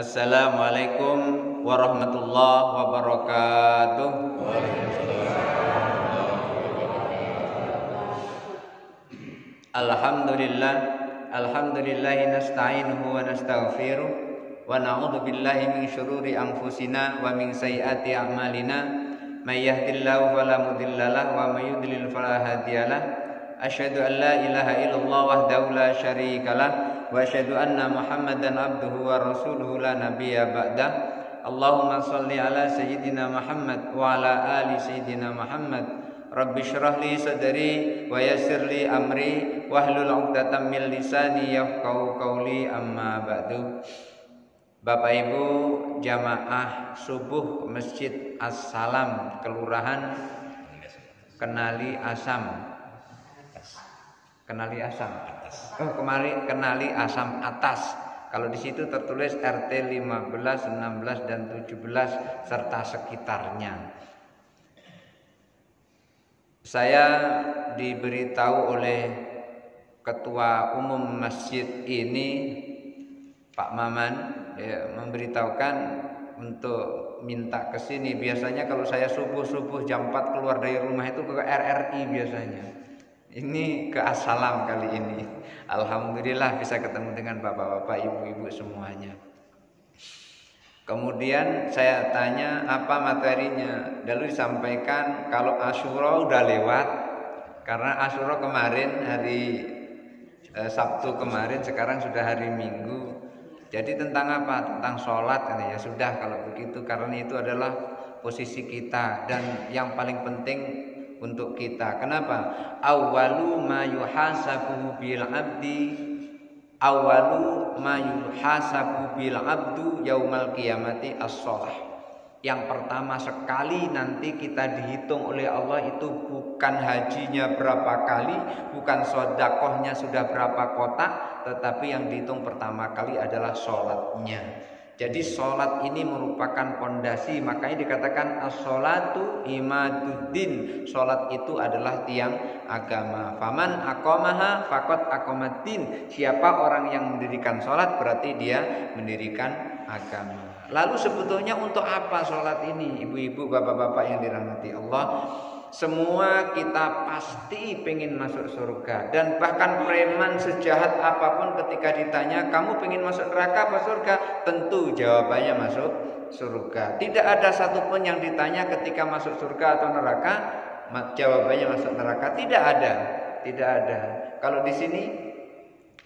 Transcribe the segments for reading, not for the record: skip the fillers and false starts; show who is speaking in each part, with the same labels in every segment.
Speaker 1: Assalamualaikum warahmatullahi wabarakatuh. Alhamdulillahi nasta'inuhu wa nastaghfiruh wa na'udzu billahi min syururi anfusina wa min sayyiati a'malina may yahdihillahu fala mudhillalah wa may yudlil fala hadiyalah. Asyhadu an la ilaha illallah wahdahu la syarikalah wa asyhadu anna Muhammadan abduhu wa rasuluhu la nabiyya ba'dah. Allahumma shalli ala sayyidina Muhammad wa ala ali sayyidina Muhammad. Rabbi syrah li sadri wa yassir li amri wahlul 'uqdatam min lisani yafqahu qawli, amma ba'du. Bapak Ibu jamaah subuh Masjid As-Salam Kelurahan Kenali Asam. Kenali Asam Atas. Kalau di situ tertulis RT 15, 16 dan 17 serta sekitarnya. Saya diberitahu oleh ketua umum masjid ini, Pak Maman, ya, memberitahukan untuk minta ke sini. Biasanya kalau saya subuh jam 4 keluar dari rumah itu ke RRI biasanya. Ini ke As-Salam kali ini. Alhamdulillah bisa ketemu dengan bapak-bapak, ibu-ibu semuanya. Kemudian saya tanya apa materinya. Lalu disampaikan kalau Asyura udah lewat. Karena Asyura kemarin hari Sabtu kemarin, sekarang sudah hari Minggu. Jadi tentang apa? Tentang sholat. Ya sudah kalau begitu, karena itu adalah posisi kita dan yang paling penting untuk kita. Kenapa? Awwalu ma yuhasabu bil abdu yaumal qiyamati as-shalah. Yang pertama sekali nanti kita dihitung oleh Allah itu bukan hajinya berapa kali, bukan sedekahnya sudah berapa kotak, tetapi yang dihitung pertama kali adalah sholatnya. Jadi sholat ini merupakan pondasi, makanya dikatakan as-sholatu imaduddin. Sholat itu adalah tiang agama. Faman aqamaha faqad aqamaddin. Siapa orang yang mendirikan sholat berarti dia mendirikan agama. Lalu sebetulnya untuk apa sholat ini, ibu-ibu, bapak-bapak yang dirahmati Allah? Semua kita pasti pengen masuk surga. Dan bahkan preman sejahat apapun ketika ditanya, kamu pengen masuk neraka apa surga? Tentu jawabannya masuk surga. Tidak ada satupun yang ditanya ketika masuk surga atau neraka, jawabannya masuk neraka. Tidak ada. Kalau di sini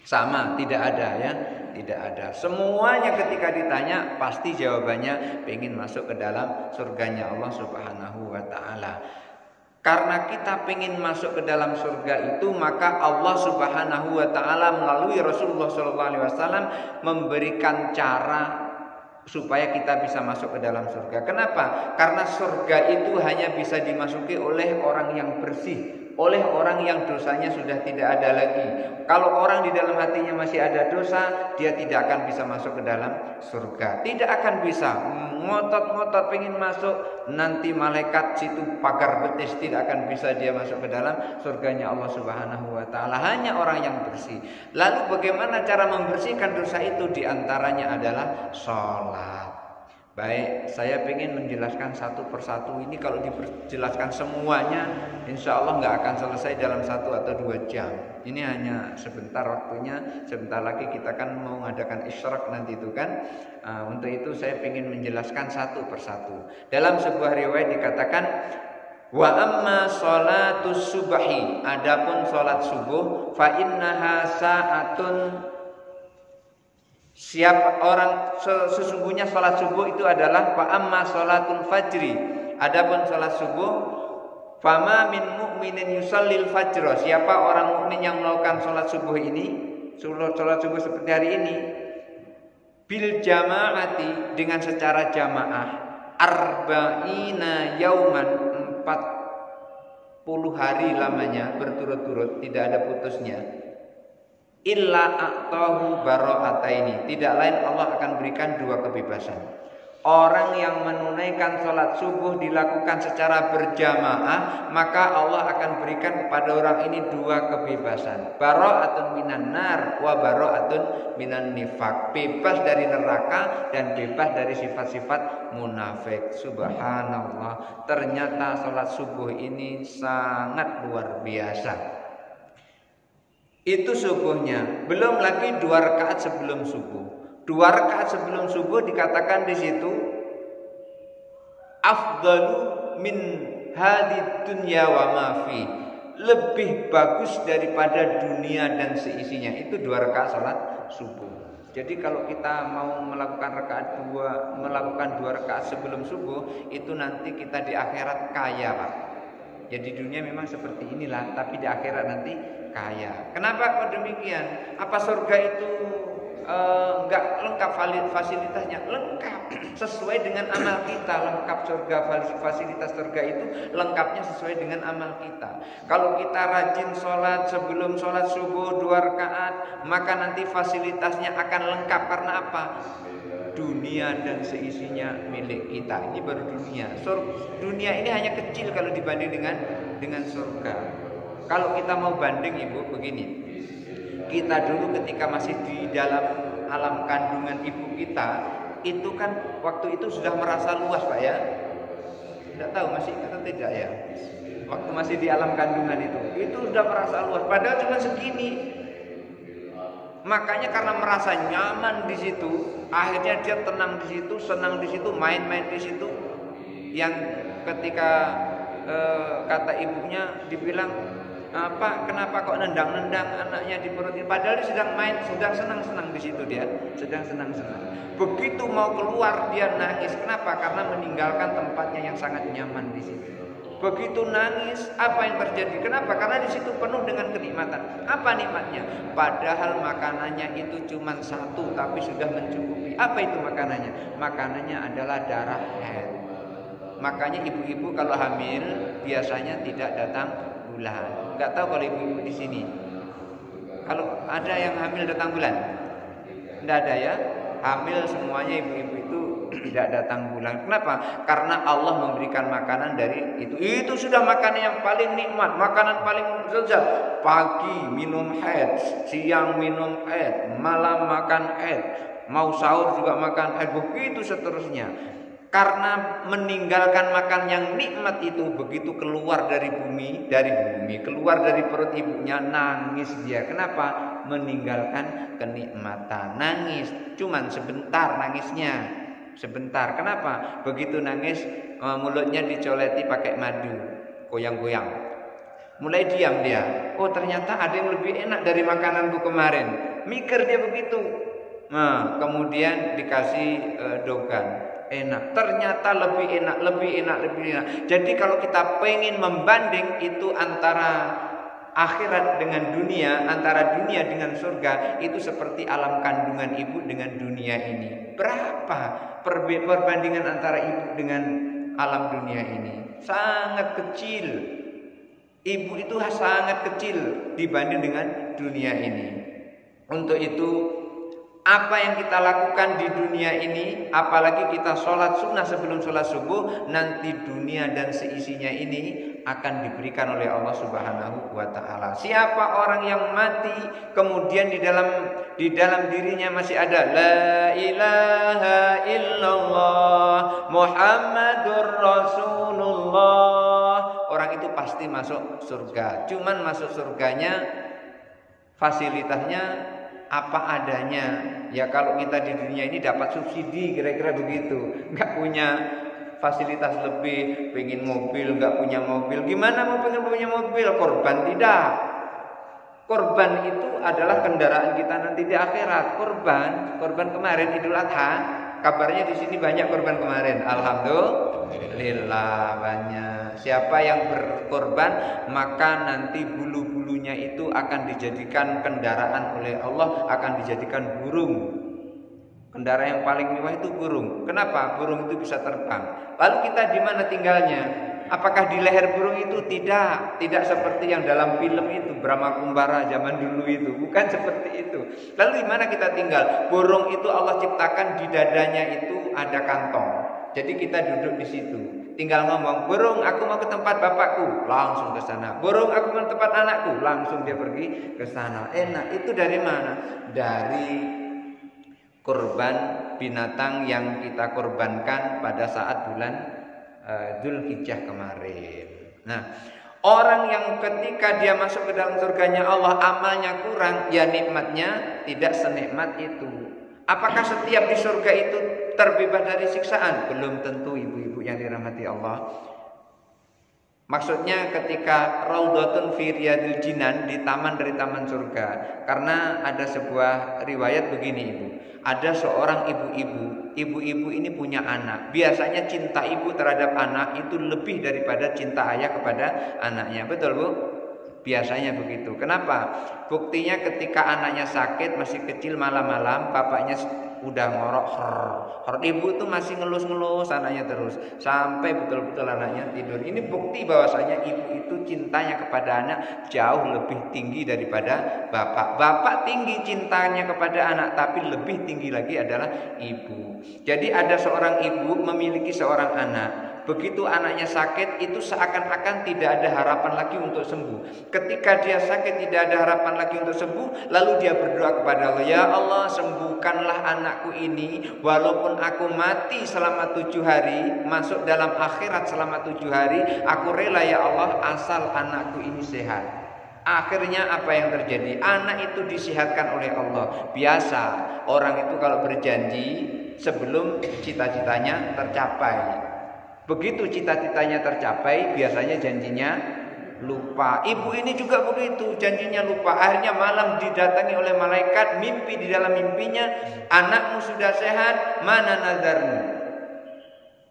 Speaker 1: sama, tidak ada ya. Tidak ada. Semuanya ketika ditanya pasti jawabannya pengen masuk ke dalam surganya Allah Subhanahu wa ta'ala. Karena kita pengen masuk ke dalam surga itu, maka Allah Subhanahu wa ta'ala melalui Rasulullah SAW memberikan cara supaya kita bisa masuk ke dalam surga. Kenapa? Karena surga itu hanya bisa dimasuki oleh orang yang bersih, oleh orang yang dosanya sudah tidak ada lagi. Kalau orang di dalam hatinya masih ada dosa, dia tidak akan bisa masuk ke dalam surga. Tidak akan bisa. Ngotot-ngotot pengen masuk, nanti malaikat situ pagar betis, tidak akan bisa dia masuk ke dalam surganya Allah Subhanahu wa ta'ala. Hanya orang yang bersih. Lalu bagaimana cara membersihkan dosa itu? Di antaranya adalah sholat. Baik, saya ingin menjelaskan satu persatu. Ini kalau dijelaskan semuanya, insya Allah nggak akan selesai dalam 1 atau 2 jam. Ini hanya sebentar waktunya. Sebentar lagi kita kan mau mengadakan isyraq nanti itu kan. Untuk itu saya ingin menjelaskan satu persatu. Dalam sebuah riwayat dikatakan, wa amma sholatus subahi, adapun sholat subuh, fa innaha sa'atun. Siapa orang sesungguhnya sholat subuh itu adalah fa amma sholatul fajri. Adapun sholat subuh, fama min mu'minin yusallil fajra. Siapa orang mukmin yang melakukan sholat subuh ini, sholat subuh seperti hari ini, bil jamaati, dengan secara jamaah, arba'ina yauman, 40 hari lamanya berturut-turut, tidak ada putusnya. Illa a'tahu bara'ataini, tidak lain Allah akan berikan 2 kebebasan. Orang yang menunaikan sholat subuh dilakukan secara berjamaah, maka Allah akan berikan kepada orang ini dua kebebasan. Bara'atun minan nar wa bara'atun minan nifaq. Bebas dari neraka dan bebas dari sifat-sifat munafik. Subhanallah. Ternyata sholat subuh ini sangat luar biasa. Itu subuhnya. Belum lagi 2 rakaat sebelum subuh. 2 rakaat sebelum subuh dikatakan di situ afdalu min hadid dunya wa ma fi, lebih bagus daripada dunia dan seisinya. Itu 2 rakaat salat subuh. Jadi kalau kita mau melakukan melakukan 2 rakaat sebelum subuh, itu nanti kita di akhirat kaya, Pak. Jadi dunia memang seperti inilah, tapi di akhirat nanti kaya. Kenapa kok demikian? Apa surga itu enggak lengkap fasilitasnya? Lengkap, sesuai dengan amal kita. Lengkap surga, fasilitas surga itu lengkapnya sesuai dengan amal kita. Kalau kita rajin sholat sebelum sholat subuh 2 rakaat, maka nanti fasilitasnya akan lengkap. Karena apa? Dunia dan seisinya milik kita. Ini baru dunia. Dunia ini hanya kecil kalau dibanding dengan surga. Kalau kita mau banding, Ibu, begini. Kita dulu ketika masih di dalam alam kandungan ibu kita, itu kan waktu itu sudah merasa luas, Pak ya. Tidak tahu masih atau tidak ya. Waktu masih di alam kandungan itu sudah merasa luas. Padahal cuma segini. Makanya karena merasa nyaman di situ, akhirnya dia tenang di situ, senang di situ, main-main di situ. Yang ketika kata ibunya dibilang, Pak, kenapa kok nendang-nendang anaknya di perut ini? Padahal dia sedang main, sedang senang-senang di situ dia, sedang senang-senang. Begitu mau keluar dia nangis. Kenapa? Karena meninggalkan tempatnya yang sangat nyaman di situ. Begitu nangis, apa yang terjadi? Kenapa? Karena di situ penuh dengan kenikmatan. Apa nikmatnya? Padahal makanannya itu cuma 1, tapi sudah mencukupi. Apa itu makanannya? Makanannya adalah darah haid. Makanya ibu-ibu kalau hamil biasanya tidak datang bulan. Enggak tahu kalau ibu-ibu di sini. Kalau ada yang hamil datang bulan? Enggak ada ya. Hamil semuanya ibu-ibu itu tidak datang bulan. Kenapa? Karena Allah memberikan makanan dari itu. Itu sudah makanan yang paling nikmat, makanan paling lezat. Pagi minum haid, siang minum haid, malam makan haid, mau sahur juga makan haid, begitu seterusnya. Karena meninggalkan makan yang nikmat itu, begitu keluar dari bumi, keluar dari perut ibunya, nangis dia. Kenapa? Meninggalkan kenikmatan. Nangis, cuman sebentar nangisnya. Sebentar. Kenapa? Begitu nangis, mulutnya dicoleti pakai madu, goyang-goyang. Mulai diam dia. Oh, ternyata ada yang lebih enak dari makananku kemarin. Mikir dia begitu. Nah, kemudian dikasih dogan. Enak, ternyata lebih enak. Jadi kalau kita pengen membanding itu antara akhirat dengan dunia, antara dunia dengan surga, itu seperti alam kandungan ibu dengan dunia ini. Berapa perbandingan antara ibu dengan alam dunia ini? Sangat kecil. Ibu itu sangat kecil dibanding dengan dunia ini. Untuk itu, apa yang kita lakukan di dunia ini, apalagi kita sholat sunnah sebelum sholat subuh, nanti dunia dan seisinya ini akan diberikan oleh Allah Subhanahu wa Ta'ala. Siapa orang yang mati kemudian di dalam dirinya masih ada la ilaha illallah Muhammadur Rasulullah, orang itu pasti masuk surga. Cuman masuk surganya fasilitasnya apa adanya. Ya kalau kita di dunia ini dapat subsidi kira-kira begitu, nggak punya fasilitas lebih, pengen mobil nggak punya mobil, gimana mau pengen punya mobil? Korban tidak. Korban itu adalah kendaraan kita nanti di akhirat. Korban kemarin Idul Adha, kabarnya di sini banyak korban kemarin. Alhamdulillah banyak. Siapa yang berkorban, maka nanti bulu-bulunya itu akan dijadikan kendaraan oleh Allah, akan dijadikan burung. Kendaraan yang paling mewah itu burung. Kenapa? Burung itu bisa terbang. Lalu kita di mana tinggalnya? Apakah di leher burung itu? Tidak seperti yang dalam film itu, Brahma Kumbara zaman dulu itu, bukan seperti itu. Lalu di mana kita tinggal? Burung itu Allah ciptakan di dadanya itu ada kantong. Jadi kita duduk di situ. Tinggal ngomong, burung aku mau ke tempat bapakku, langsung ke sana. Burung aku mau ke tempat anakku, langsung dia pergi ke sana. Enak. Itu dari mana? Dari kurban binatang yang kita korbankan pada saat bulan Dzulhijjah kemarin. Nah, orang yang ketika dia masuk ke dalam surganya Allah amalnya kurang, ya nikmatnya tidak senikmat itu. Apakah setiap di surga itu terbebas dari siksaan? Belum tentu, ibu-ibu yang dirahmati Allah. Maksudnya ketika Raudhatun fi Riyadil Jinan, di taman dari taman surga. Karena ada sebuah riwayat begini, Ibu. Ada seorang ibu-ibu ini punya anak. Biasanya cinta ibu terhadap anak itu lebih daripada cinta ayah kepada anaknya. Betul, Bu? Biasanya begitu. Kenapa? Buktinya ketika anaknya sakit masih kecil, malam-malam bapaknya udah ngorok ibu tuh masih ngelus anaknya terus sampai betul-betul anaknya tidur. Ini bukti bahwasanya ibu itu cintanya kepada anak jauh lebih tinggi daripada bapak. Bapak tinggi cintanya kepada anak, tapi lebih tinggi lagi adalah ibu. Jadi ada seorang ibu memiliki seorang anak. Begitu anaknya sakit, itu seakan-akan tidak ada harapan lagi untuk sembuh. Ketika dia sakit tidak ada harapan lagi untuk sembuh, lalu dia berdoa kepada Allah, ya Allah, sembuhkanlah anakku ini, walaupun aku mati selama 7 hari, masuk dalam akhirat selama 7 hari, aku rela ya Allah, asal anakku ini sehat. Akhirnya apa yang terjadi? Anak itu disehatkan oleh Allah. Biasa orang itu kalau berjanji sebelum cita-citanya tercapai. Begitu cita-citanya tercapai, biasanya janjinya lupa. Ibu ini juga begitu, janjinya lupa. Akhirnya malam didatangi oleh malaikat, mimpi di dalam mimpinya, anakmu sudah sehat, mana nazarmu?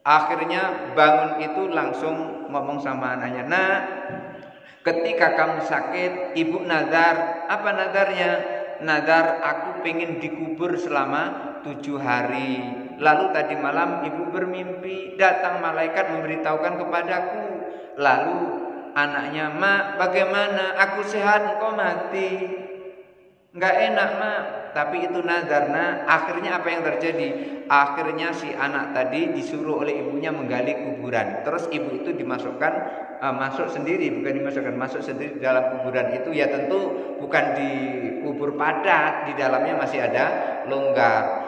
Speaker 1: Akhirnya bangun itu langsung ngomong sama anaknya, nak, ketika kamu sakit, ibu nazar. Apa nazarnya? Nazar aku pengen dikubur selama 7 hari. Lalu tadi malam ibu bermimpi, datang malaikat memberitahukan kepadaku. Lalu anaknya, mak, bagaimana? Aku sehat, engkau mati. Enggak enak, mak. Tapi itu nazar, nak. Akhirnya apa yang terjadi? Akhirnya si anak tadi disuruh oleh ibunya menggali kuburan. Terus ibu itu dimasukkan, masuk sendiri, bukan dimasukkan, masuk sendiri dalam kuburan itu. Ya tentu bukan di kubur padat, di dalamnya masih ada longgar.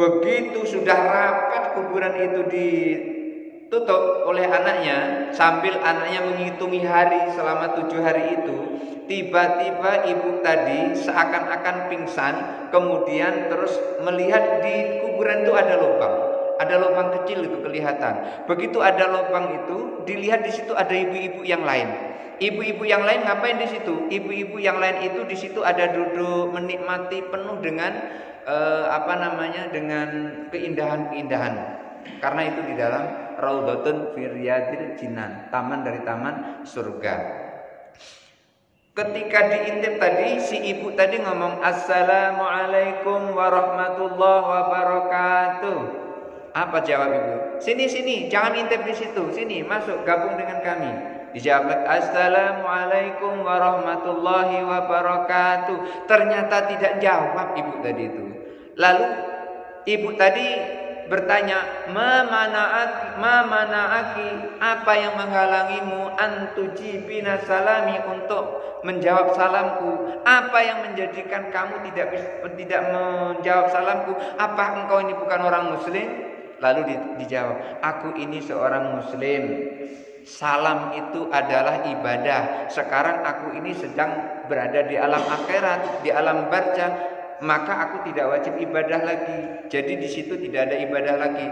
Speaker 1: Begitu sudah rapat kuburan itu ditutup oleh anaknya, sambil anaknya menghitungi hari selama 7 hari itu, tiba-tiba ibu tadi seakan-akan pingsan, kemudian terus melihat di kuburan itu ada lubang kecil itu kelihatan. Begitu ada lubang itu, dilihat di situ ada ibu-ibu yang lain. Ibu-ibu yang lain ngapain di situ? Ibu-ibu yang lain itu di situ ada duduk menikmati penuh dengan dengan keindahan-keindahan. Karena itu di dalam Raudhatun fi Riyadil Jinan, taman dari taman surga. Ketika diintip tadi, si ibu tadi ngomong Assalamualaikum warahmatullahi wabarakatuh. Apa jawab ibu? Sini, jangan intip di situ. Sini, masuk, gabung dengan kami. Dijawab, Assalamualaikum warahmatullahi wabarakatuh. Ternyata tidak jawab ibu tadi itu. Lalu ibu tadi bertanya, ma mana'aki, apa yang menghalangimu antujibina salami, untuk menjawab salamku? Apa yang menjadikan kamu tidak menjawab salamku? Apa engkau ini bukan orang muslim? Lalu dijawab, aku ini seorang muslim. Salam itu adalah ibadah. Sekarang aku ini sedang berada di alam akhirat, di alam barzah, maka aku tidak wajib ibadah lagi. Jadi di situ tidak ada ibadah lagi.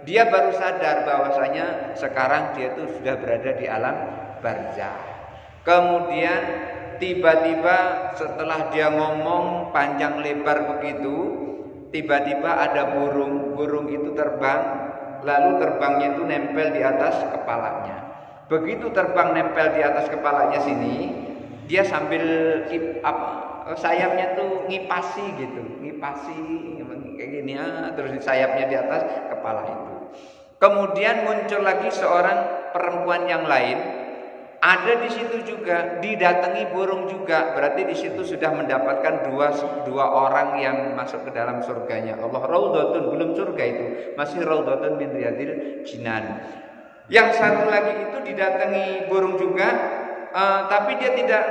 Speaker 1: Dia baru sadar bahwasanya sekarang dia itu sudah berada di alam barzah. Kemudian tiba-tiba setelah dia ngomong panjang lebar begitu, tiba-tiba ada burung itu terbang, lalu terbangnya itu nempel di atas kepalanya. Begitu terbang nempel di atas kepalanya sini, dia sambil sayapnya tuh ngipasi gitu, kayak gini ya, terus sayapnya di atas kepala itu. Kemudian muncul lagi seorang perempuan yang lain, ada di situ juga, didatangi burung juga. Berarti di situ sudah mendapatkan dua orang yang masuk ke dalam surganya Allah. Raudhatun, belum surga itu, masih raudhatun min riyadil jinan. Yang satu lagi itu didatangi burung juga, tapi dia tidak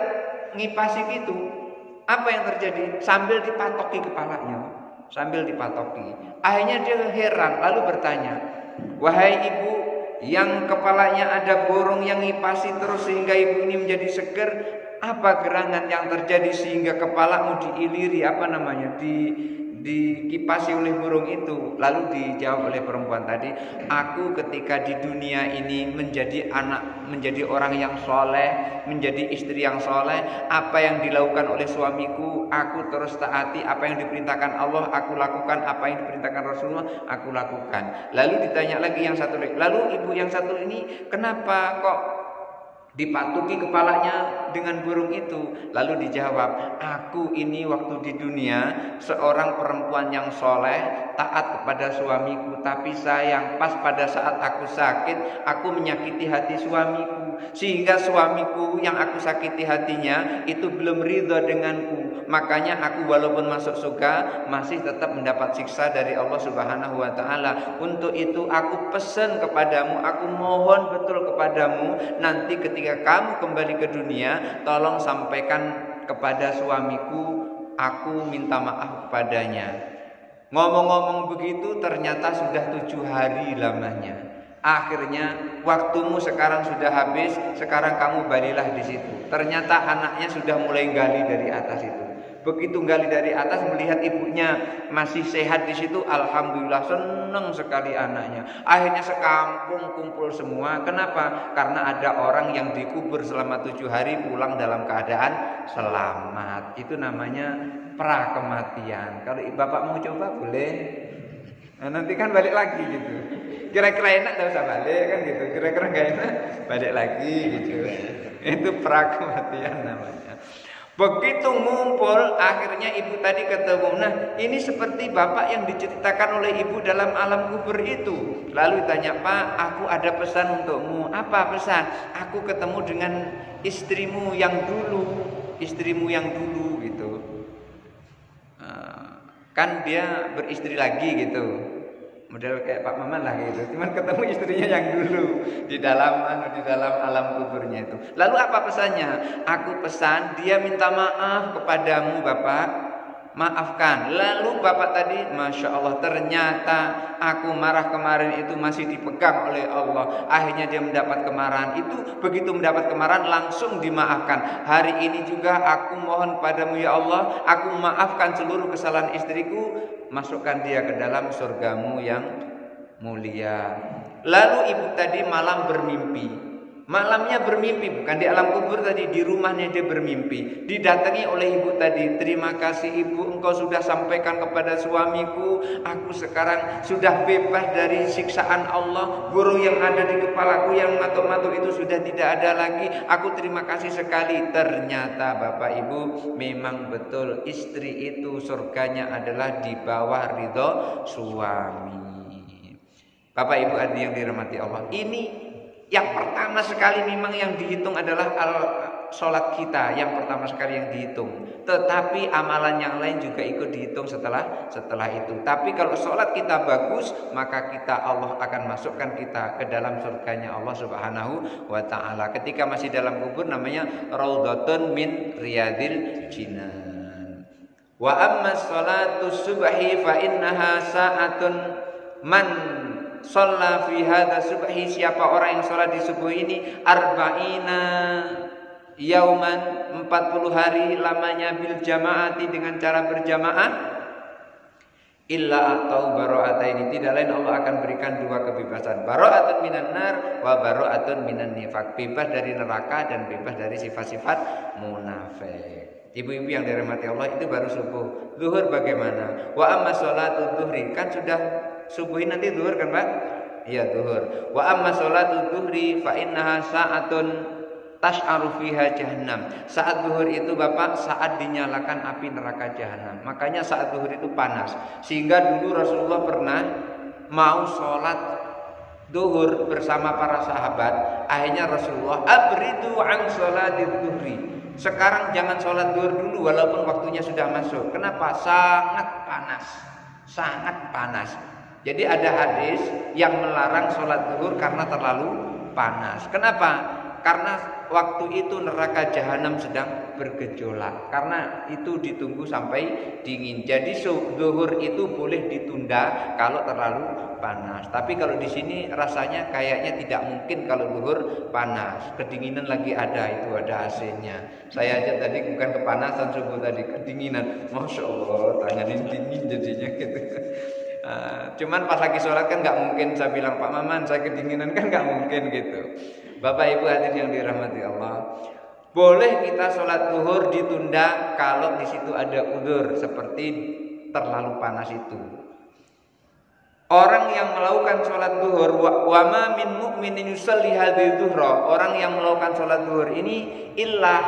Speaker 1: ngipasi gitu. Apa yang terjadi? Sambil dipatoki kepalanya, sambil dipatoki. Akhirnya dia heran, lalu bertanya, wahai ibu yang kepalanya ada burung yang ngipasi terus sehingga ibu ini menjadi seger, apa gerangan yang terjadi sehingga kepalamu diiliri, dikipasi oleh burung itu? Lalu dijawab oleh perempuan tadi, aku ketika di dunia ini menjadi orang yang soleh, menjadi istri yang soleh, apa yang dilakukan oleh suamiku aku terus taati, apa yang diperintahkan Allah aku lakukan, apa yang diperintahkan Rasulullah aku lakukan. Lalu ditanya lagi yang satu lagi, lalu ibu yang satu ini kenapa kok dipatuki kepalanya dengan burung itu? Lalu dijawab, aku ini waktu di dunia seorang perempuan yang soleh, taat kepada suamiku, tapi sayang pas pada saat aku sakit, aku menyakiti hati suamiku, sehingga suamiku yang aku sakiti hatinya itu belum ridha denganku. Makanya aku walaupun masuk surga masih tetap mendapat siksa dari Allah Subhanahu wa taala. Untuk itu aku pesan kepadamu, aku mohon betul kepadamu, nanti ketika kamu kembali ke dunia, tolong sampaikan kepada suamiku, aku minta maaf kepadanya. Ngomong-ngomong begitu ternyata sudah 7 hari lamanya. Akhirnya waktumu sekarang sudah habis, sekarang kamu balilah di situ. Ternyata anaknya sudah mulai gali dari atas itu. Begitu gali dari atas melihat ibunya masih sehat di situ, alhamdulillah senang sekali anaknya. Akhirnya sekampung kumpul semua. Kenapa? Karena ada orang yang dikubur selama 7 hari pulang dalam keadaan selamat. Itu namanya pra kematian. Kalau bapak mau coba boleh. Nah, nanti kan balik lagi gitu. Kira-kira enak tidak usah balik kan gitu. Kira-kira nggak enak balik lagi gitu. Itu pra kematian namanya. Begitu ngumpul, akhirnya ibu tadi ketemu. Nah, ini seperti bapak yang diceritakan oleh ibu dalam alam kubur itu. Lalu tanya, Pak, aku ada pesan untukmu. Apa pesan? Aku ketemu dengan istrimu yang dulu gitu. Kan dia beristri lagi gitu. Model kayak Pak Maman lah gitu. Cuman ketemu istrinya yang dulu di dalam alam kuburnya itu. Lalu apa pesannya? Aku pesan dia minta maaf kepadamu Bapak, maafkan. Lalu Bapak tadi, Masya Allah, ternyata aku marah kemarin itu masih dipegang oleh Allah. Akhirnya dia mendapat kemarahan itu. Begitu mendapat kemarahan langsung dimaafkan. Hari ini juga aku mohon padamu ya Allah, aku maafkan seluruh kesalahan istriku, masukkan dia ke dalam surgamu yang mulia. Lalu ibu tadi malam bermimpi. Malamnya bermimpi, bukan di alam kubur tadi, di rumahnya dia bermimpi. Didatangi oleh ibu tadi, terima kasih ibu, engkau sudah sampaikan kepada suamiku, aku sekarang sudah bebas dari siksaan Allah. Burung yang ada di kepalaku yang matuk-matuk itu sudah tidak ada lagi. Aku terima kasih sekali. Ternyata bapak ibu, memang betul istri itu surganya adalah di bawah ridho suami. Bapak ibu yang dirahmati Allah, ini yang pertama sekali memang yang dihitung adalah sholat kita, yang pertama sekali yang dihitung. Tetapi amalan yang lain juga ikut dihitung setelah itu. Tapi kalau sholat kita bagus, maka Allah akan masukkan kita ke dalam surganya Allah Subhanahu wa ta'ala. Ketika masih dalam kubur namanya raudhatun min riyadil jinan. Wa amma sholatu subhi fa innaha sa'atun man shalla fi hadza subhi, siapa orang yang sholat di subuh ini arba'ina yauman, 40 hari lamanya, bil jamaati, dengan cara berjamaah, illa atau bara'ataini, tidak lain Allah akan berikan 2 kebebasan, bara'atun minan nar wa bara'atun minan nifaq, bebas dari neraka dan bebas dari sifat-sifat munafik. Ibu-ibu yang dirahmati Allah, itu baru subuh. Zuhur bagaimana? Wa amma sholatu zuhri, kan sudah subuhin nanti zuhur kan Pak? Iya zuhur. Wa amma sholatu zuhri fa innaha sa'atun tash'aru fiha jahannam. Saat zuhur itu Bapak saat dinyalakan api neraka jahanam. Makanya saat zuhur itu panas. Sehingga dulu Rasulullah pernah mau sholat duhur bersama para sahabat. Akhirnya Rasulullah abridu an sholatid duhri. Sekarang jangan sholat duhur dulu walaupun waktunya sudah masuk. Kenapa? Sangat panas. Sangat panas. Jadi ada hadis yang melarang sholat duhur karena terlalu panas. Kenapa? Karena waktu itu neraka jahanam sedang bergejolak. Karena itu ditunggu sampai dingin. Jadi zuhur itu boleh ditunda kalau terlalu panas. Tapi kalau di sini rasanya kayaknya tidak mungkin kalau zuhur panas. Kedinginan lagi ada, itu ada AC-nya. Saya aja tadi bukan kepanasan subuh tadi, kedinginan. Masya Allah, tangan dingin jadinya gitu. Cuman pas lagi sholat kan nggak mungkin saya bilang Pak Maman saya kedinginan, kan nggak mungkin gitu. Bapak Ibu hadirin yang dirahmati Allah, boleh kita sholat zuhur ditunda kalau di situ ada udzur seperti terlalu panas itu. Orang yang melakukan sholat zuhur, wa ma min mu'minin yusalli hadhihi dhuhra, orang yang melakukan sholat zuhur ini illa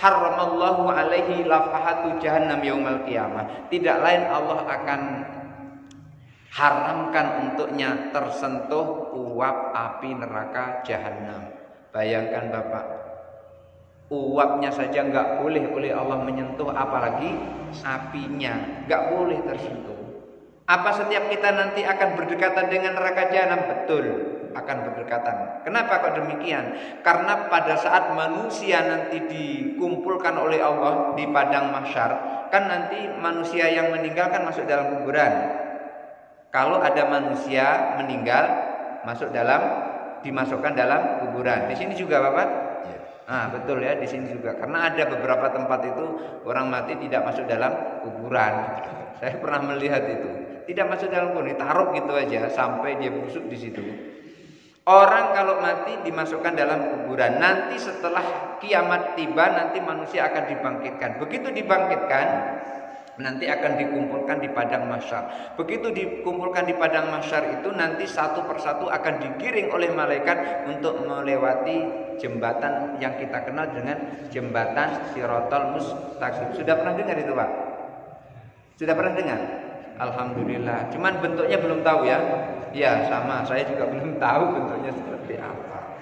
Speaker 1: haramallahu alaihi lafahatu jahannam yaumal qiyamah. Tidak lain Allah akan haramkan untuknya tersentuh uap api neraka jahanam. Bayangkan Bapak, uapnya saja nggak boleh oleh Allah menyentuh, apalagi apinya nggak boleh tersentuh. Apa setiap kita nanti akan berdekatan dengan neraka jahanam? Betul, akan berdekatan. Kenapa kok demikian? Karena pada saat manusia nanti dikumpulkan oleh Allah di padang mahsyar, kan nanti manusia yang meninggal kan masuk dalam kuburan. Kalau ada manusia meninggal dimasukkan dalam kuburan. Di sini juga Bapak? Betul ya, di sini juga. Karena ada beberapa tempat itu orang mati tidak masuk dalam kuburan. Saya pernah melihat itu. Tidak masuk dalam kuburan, ditaruh gitu aja sampai dia busuk di situ. Orang kalau mati dimasukkan dalam kuburan. Nanti setelah kiamat tiba, nanti manusia akan dibangkitkan. Begitu dibangkitkan, nanti akan dikumpulkan di padang mahsyar. Begitu dikumpulkan di padang mahsyar itu nanti satu persatu akan digiring oleh malaikat untuk melewati jembatan yang kita kenal dengan jembatan Shiratal Mustaqim. Sudah pernah dengar itu Pak? Sudah pernah dengar? Alhamdulillah. Cuman bentuknya belum tahu ya. Ya sama, saya juga belum tahu bentuknya seperti apa.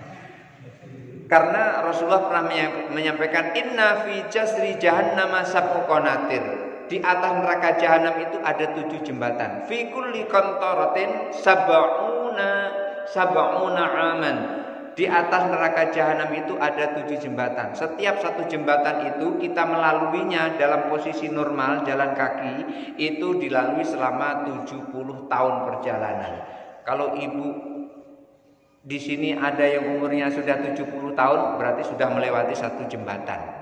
Speaker 1: Karena Rasulullah pernah menyampaikan inna fi jasri jahannama sab'u qanatir. Di atas neraka jahanam itu ada 7 jembatan. Fi kulli qantaratin sab'una aman. Di atas neraka jahanam itu ada 7 jembatan. Setiap satu jembatan itu kita melaluinya dalam posisi normal jalan kaki itu dilalui selama 70 tahun perjalanan. Kalau ibu di sini ada yang umurnya sudah 70 tahun berarti sudah melewati 1 jembatan.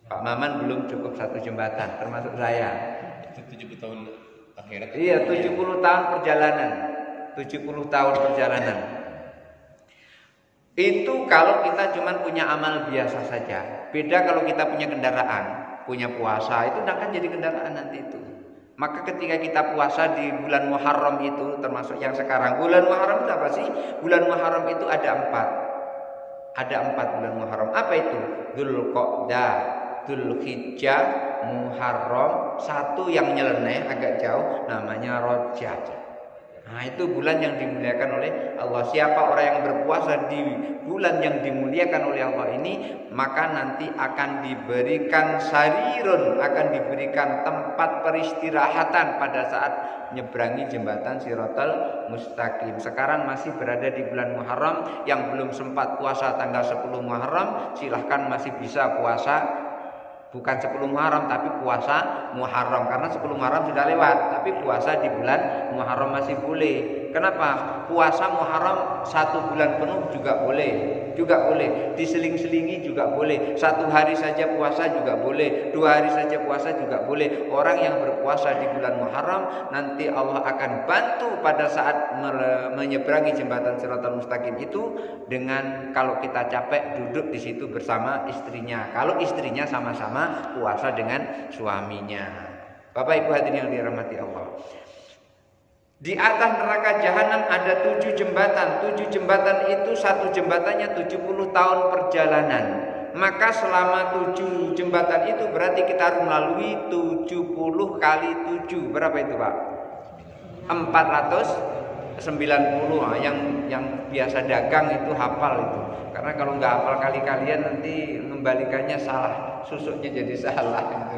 Speaker 1: Pak Maman belum cukup 1 jembatan, termasuk saya.
Speaker 2: 70 tahun akhirat.
Speaker 1: Iya, 70 tahun perjalanan. 70 tahun perjalanan. Itu kalau kita cuma punya amal biasa saja. Beda kalau kita punya kendaraan, punya puasa, itu akan jadi kendaraan nanti itu. Maka ketika kita puasa di bulan Muharram itu, termasuk yang sekarang. Bulan Muharram itu apa sih? Bulan Muharram itu ada 4. Ada 4 bulan Muharram. Apa itu? Dzulqa'dah, Dzulhijjah, Muharram, satu yang nyeleneh agak jauh namanya Rajab. Nah itu bulan yang dimuliakan oleh Allah. Siapa orang yang berpuasa di bulan yang dimuliakan oleh Allah ini, maka nanti akan diberikan sarirun, akan diberikan tempat peristirahatan pada saat nyeberangi jembatan Shiratal Mustaqim. Sekarang masih berada di bulan Muharram. Yang belum sempat puasa tanggal 10 Muharram, silahkan masih bisa puasa. Bukan 10 Muharram tapi puasa Muharram. Karena 10 Muharram sudah lewat, tapi puasa di bulan Muharram masih boleh. Kenapa? Puasa Muharram 1 bulan penuh juga boleh. Juga boleh. Diseling-selingi juga boleh. 1 hari saja puasa juga boleh. 2 hari saja puasa juga boleh. Orang yang berpuasa di bulan Muharram nanti Allah akan bantu pada saat menyeberangi jembatan Shiratal Mustaqim itu dengan kalau kita capek duduk di situ bersama istrinya. Kalau istrinya sama-sama puasa dengan suaminya. Bapak Ibu hadirin yang dirahmati Allah. Di atas neraka jahanam ada 7 jembatan. 7 jembatan itu satu jembatannya 70 tahun perjalanan. Maka selama 7 jembatan itu berarti kita harus melalui 70 kali 7. Berapa itu Pak? 90, yang biasa dagang itu hafal itu. Karena kalau nggak hafal kali-kalian nanti mengembalikannya salah, susuknya jadi salah gitu.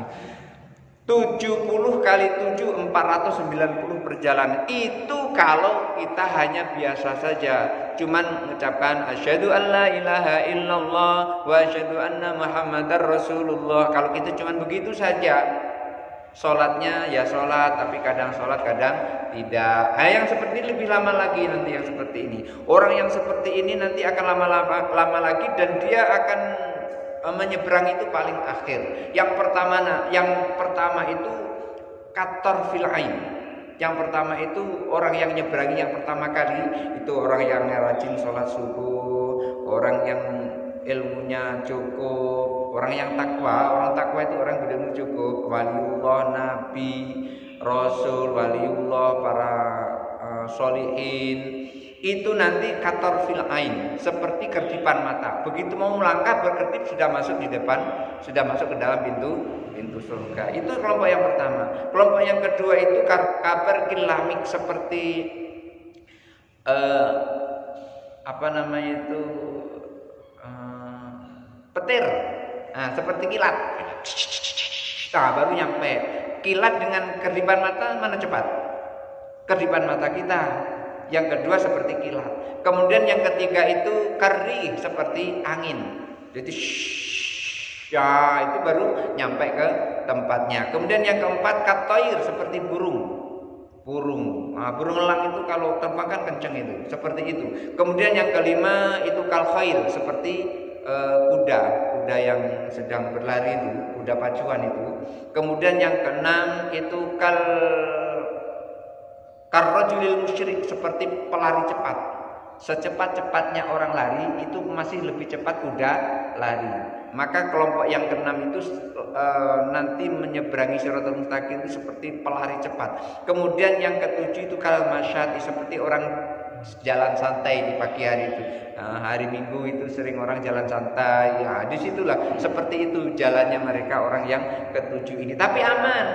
Speaker 1: 70 kali 7 490 perjalanan. Itu kalau kita hanya biasa saja, cuman mengucapkan asyhadu alla ilaha illallah wa asyhadu anna muhammadar rasulullah. Kalau kita cuman begitu saja, sholatnya ya sholat, tapi kadang sholat kadang tidak. Nah, yang seperti ini lebih lama lagi nanti yang seperti ini. Orang yang seperti ini nanti akan lama lagi dan dia akan menyeberang itu paling akhir. Yang pertama itu kator fil ain. Yang pertama itu orang yang nyeberangi yang pertama kali itu orang yang rajin sholat subuh, orang yang ilmunya cukup, orang yang takwa. Orang takwa itu orang berilmu cukup, waliullah, nabi, rasul, waliullah, para sholihin. Itu nanti kator fil ain, seperti kerdipan mata. Begitu mau melangkah berkedip sudah masuk di depan, sudah masuk ke dalam pintu surga. Itu kelompok yang pertama. Kelompok yang kedua itu kabar kilamik, seperti petir. Nah, seperti kilat. Nah, baru nyampe. Kilat dengan kerdipan mata mana cepat? Kerdipan mata kita. Yang kedua seperti kilat. Kemudian yang ketiga itu kari, seperti angin. Jadi ya itu baru nyampe ke tempatnya. Kemudian yang keempat katoir, seperti burung. Nah, burung elang itu kalau terbang kan kenceng itu, seperti itu. Kemudian yang kelima itu kalkhail, seperti kuda yang sedang berlari itu, kuda pacuan itu. Kemudian yang keenam itu karrajulil musyrik, seperti pelari cepat. Secepat-cepatnya orang lari itu masih lebih cepat kuda lari. Maka kelompok yang keenam itu nanti menyeberangi Shiratal Mustaqim itu seperti pelari cepat. Kemudian yang ketujuh itu kal masyati, seperti orang jalan santai di pagi hari itu. Hari Minggu itu sering orang jalan santai. Ya, disitulah seperti itu jalannya mereka orang yang ketujuh ini. Tapi aman,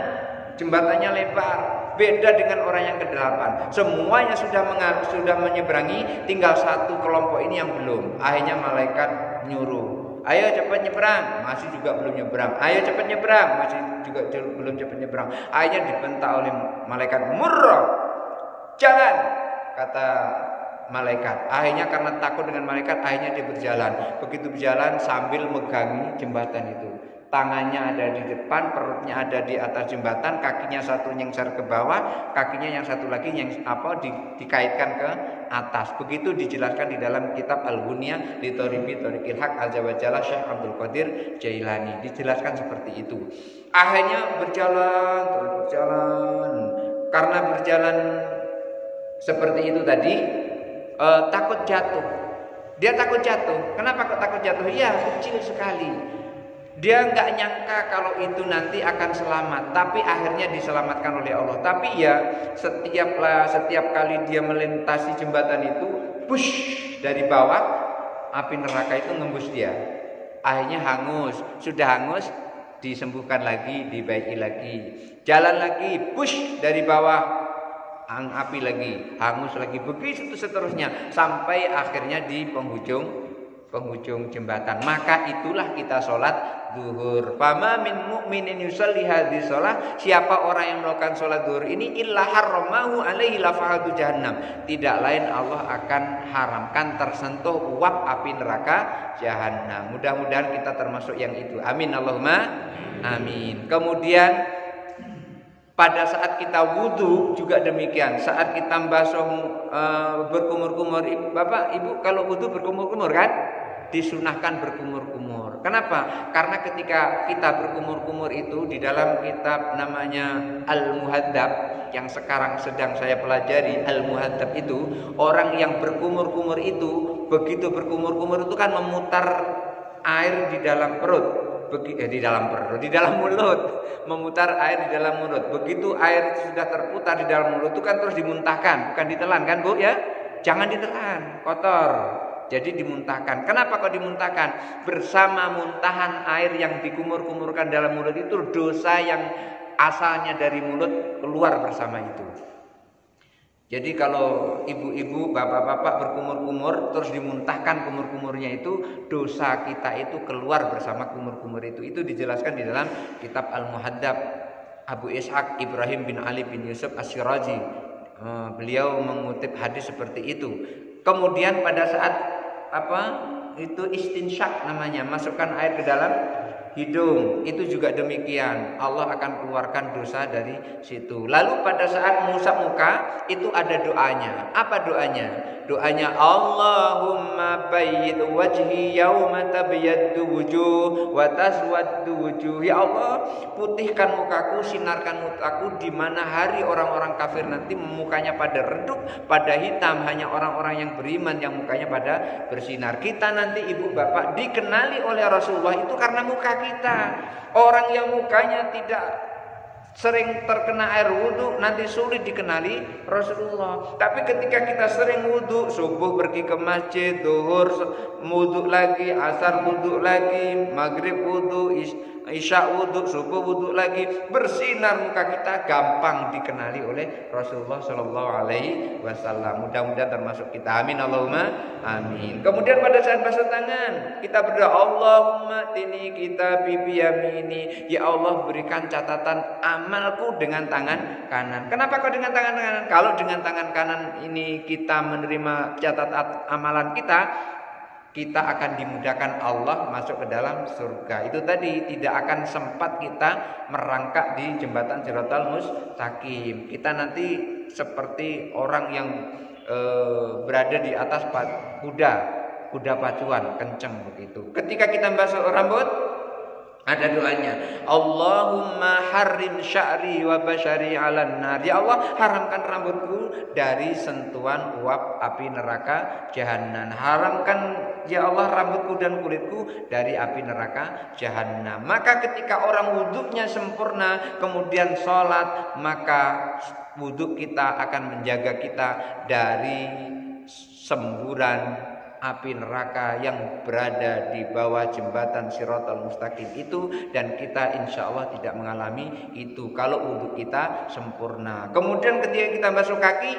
Speaker 1: jembatannya lebar. Beda dengan orang yang ke-8. Semuanya sudah menyeberangi, tinggal satu kelompok ini yang belum. Akhirnya malaikat nyuruh, ayo cepat nyebrang, masih juga belum nyebrang. Ayo cepat nyebrang, masih juga belum cepat nyebrang. Akhirnya dibentak oleh malaikat, murrah, jalan, kata malaikat. Akhirnya karena takut dengan malaikat, akhirnya dia berjalan. Begitu berjalan sambil megangi jembatan itu. Tangannya ada di depan, perutnya ada di atas jembatan, kakinya satu nyengser ke bawah, kakinya yang satu lagi dikaitkan ke atas. Begitu dijelaskan di dalam kitab Al-Ghunyah li Thoriqil Haq Azza wa Jalla Syekh Abdul Qadir Jailani. Dijelaskan seperti itu. Akhirnya berjalan. Karena berjalan seperti itu tadi, takut jatuh. Dia takut jatuh. Kenapa kok takut jatuh? Ya, kecil sekali. Dia nggak nyangka kalau itu nanti akan selamat, tapi akhirnya diselamatkan oleh Allah. Tapi ya setiap kali dia melintasi jembatan itu, push dari bawah, api neraka itu ngembus dia. Akhirnya hangus, sudah hangus, disembuhkan lagi, dibaiki lagi. Jalan lagi, push dari bawah, api lagi, hangus lagi, begitu seterusnya sampai akhirnya di penghujung jembatan. Maka itulah kita sholat zuhur. Fama min mu'minin yusalli hadhihi shalah, siapa orang yang melakukan sholat zuhur ini illa harramahu alaihi lafahatu jahannam, tidak lain Allah akan haramkan tersentuh uap api neraka jahannam. Mudah-mudahan kita termasuk yang itu. Amin Allahumma amin. Kemudian pada saat kita wudhu juga demikian. Saat kita basuh berkumur-kumur, Bapak Ibu kalau wudhu berkumur-kumur kan? Disunahkan berkumur-kumur. Kenapa? Karena ketika kita berkumur-kumur itu di dalam kitab namanya Al-Muhadzab yang sekarang sedang saya pelajari, Al-Muhadzab itu, orang yang berkumur-kumur itu begitu berkumur-kumur itu kan memutar air di dalam perut. Di dalam mulut, memutar air di dalam mulut. Begitu air itu sudah terputar di dalam mulut itu kan terus dimuntahkan, bukan ditelan kan Bu ya? Jangan ditelan, kotor. Jadi dimuntahkan. Kenapa kok dimuntahkan? Bersama muntahan air yang dikumur-kumurkan dalam mulut itu, dosa yang asalnya dari mulut keluar bersama itu. Jadi kalau ibu-ibu, bapak-bapak berkumur-kumur terus dimuntahkan kumur-kumurnya itu, dosa kita itu keluar bersama kumur-kumur itu. Itu dijelaskan di dalam kitab Al-Muhaddab Abu Ishaq Ibrahim bin Ali bin Yusuf Asy-Syirazi. Beliau mengutip hadis seperti itu. Kemudian pada saat itu istinsyak namanya, masukkan air ke dalam hidung, itu juga demikian, Allah akan keluarkan dosa dari situ. Lalu pada saat mengusap muka itu ada doanya. Apa doanya? Doanya Allahumma bayyid wajhi yauma tabyaddu wujuh wa taswaddu wujuh. Ya Allah, putihkan mukaku, sinarkan mukaku di mana hari orang-orang kafir nanti mukanya pada redup, pada hitam, hanya orang-orang yang beriman yang mukanya pada bersinar. Kita nanti ibu bapak dikenali oleh Rasulullah itu karena muka kita. Orang yang mukanya tidak sering terkena air wudhu nanti sulit dikenali Rasulullah. Tapi ketika kita sering wudhu, subuh pergi ke masjid, zuhur wudhu lagi, asar wudhu lagi, maghrib wudhu, isya wudhu, subuh wudhu lagi, bersinar muka kita, gampang dikenali oleh Rasulullah Shallallahu Alaihi Wasallam. Mudah-mudahan termasuk kita. Amin Allahumma amin. Kemudian pada saat basuh tangan kita berdoa, Allahumma tini kita biyamini. Ya Allah, berikan catatan amalku dengan tangan kanan. Kenapa kok dengan tangan kanan? Kalau dengan tangan kanan ini kita menerima catatan amalan kita akan dimudahkan Allah masuk ke dalam surga. Itu tadi, tidak akan sempat kita merangkak di jembatan Shiratal Mustaqim. Kita nanti seperti orang yang berada di atas kuda pacuan, kenceng begitu. Ketika kita basuh rambut, ada doanya, Allahumma harrim sya'ri wa basyari 'alan nar. Ya Allah, haramkan rambutku dari sentuhan uap api neraka jahanam. Haramkan ya Allah rambutku dan kulitku dari api neraka jahanam. Maka ketika orang wudhunya sempurna kemudian sholat, maka wudhu kita akan menjaga kita dari semburan api neraka yang berada di bawah jembatan Shiratal Mustaqim itu, dan kita insya Allah tidak mengalami itu kalau wudhu kita sempurna. Kemudian ketika kita basuh kaki,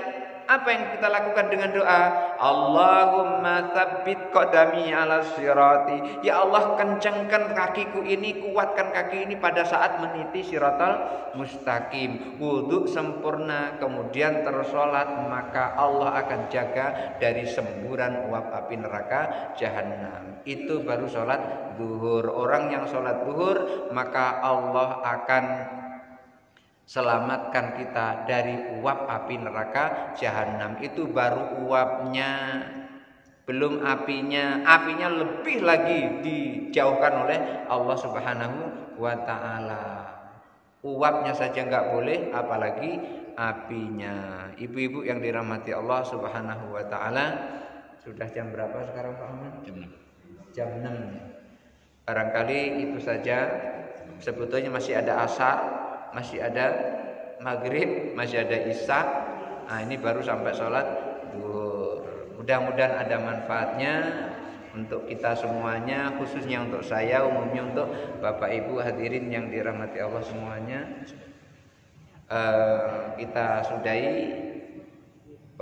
Speaker 1: apa yang kita lakukan dengan doa? Allahumma tsabbit qadami 'ala sirati. Ya Allah, kencangkan kakiku ini, kuatkan kaki ini pada saat meniti Shiratal Mustaqim. Wudu sempurna kemudian tersolat, maka Allah akan jaga dari semburan uap api neraka jahanam. Itu baru sholat zuhur. Orang yang sholat zuhur, maka Allah akan selamatkan kita dari uap api neraka jahanam. Itu baru uapnya, belum apinya. Apinya lebih lagi dijauhkan oleh Allah Subhanahu wa ta'ala. Uapnya saja nggak boleh, apalagi apinya. Ibu-ibu yang dirahmati Allah Subhanahu wa ta'ala, sudah jam berapa sekarang Pak Ahmad? Jam 6. Barangkali itu saja. Sebetulnya masih ada asar, masih ada maghrib, masih ada isya. Nah, ini baru sampai sholat zuhur. Mudah-mudahan ada manfaatnya untuk kita semuanya, khususnya untuk saya, umumnya untuk Bapak Ibu hadirin yang dirahmati Allah semuanya. Kita sudahi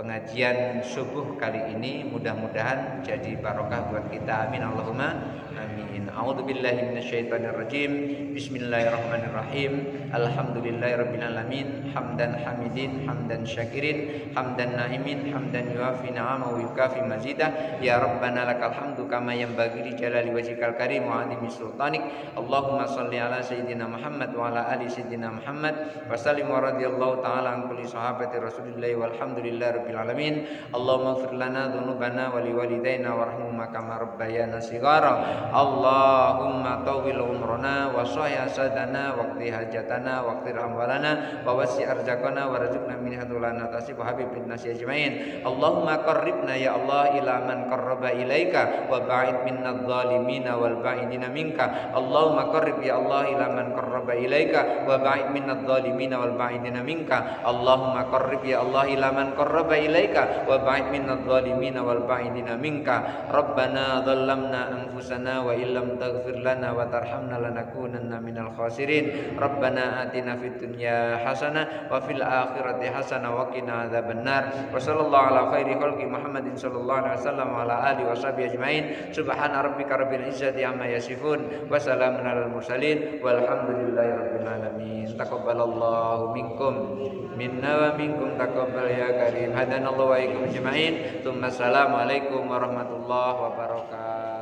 Speaker 1: pengajian subuh kali ini, mudah-mudahan jadi barokah buat kita. Amin Allahumma amin. A'udzubillahi minasyaitonirrajim. Bismillahirrahmanirrahim. Alhamdulillahirabbil alamin. Hamdan hamidin, hamdan syakirin, hamdan naimin, hamdan yuafi ni'amahu wa yukafi mazidah. Ya Rabbana lakal hamdu kama yanbaghi li jalali wajhikal karim wa 'azimi sultanik. Allahumma shalli ala sayyidina Muhammad wa ala ali sayyidina Muhammad wa sallim wa radhiyallahu ta'ala an kulli sahabati Rasulillah walhamdulillahi rabbil alamin. Allahumma ighfir lana dhunubana wa liwalidayna warhamhuma kama rabbayana shighara. Allahumma tawwil umrana wa sahih sadana waqti hajatana waqti amwalana wa wasi' arzaqana warzuqna min hadulana tasib habib bin nasi ajmain. Allahumma qarribna ya Allah ila man qarraba ilaika wa ba'id minna adh-dhalimina wal ba'idina minka. Allahumma qarrib ya Allah ila man qarraba ilaika wa ba'id minna adh-dhalimina wal ba'idina minka. Allahumma qarrib ya Allah ila man qarraba ilaika wa ba'id minna adh-dhalimina wal ba'idina minka. Rabbana dhallamna anfusana wa illam taghfir lana wa tarhamna lanakunanna minal khasirin. Rabbana atina fid dunya hasanah wa fil akhirati hasanah wa qina adzabannar. Wa sallallahu ala khairi khalqi Muhammadin sallallahu alaihi wasallam wa ala alihi washabihi ajmain. Subhana rabbika rabbil izzati amma yasifun wa salamun alal mursalin walhamdulillahi rabbil alamin. Taqabbalallahu minkum minna wa minkum taqabbal ya karim. Hadanallahu wa iyyakum ajmain. Tsumma assalamu alaikum warahmatullahi wabarakatuh.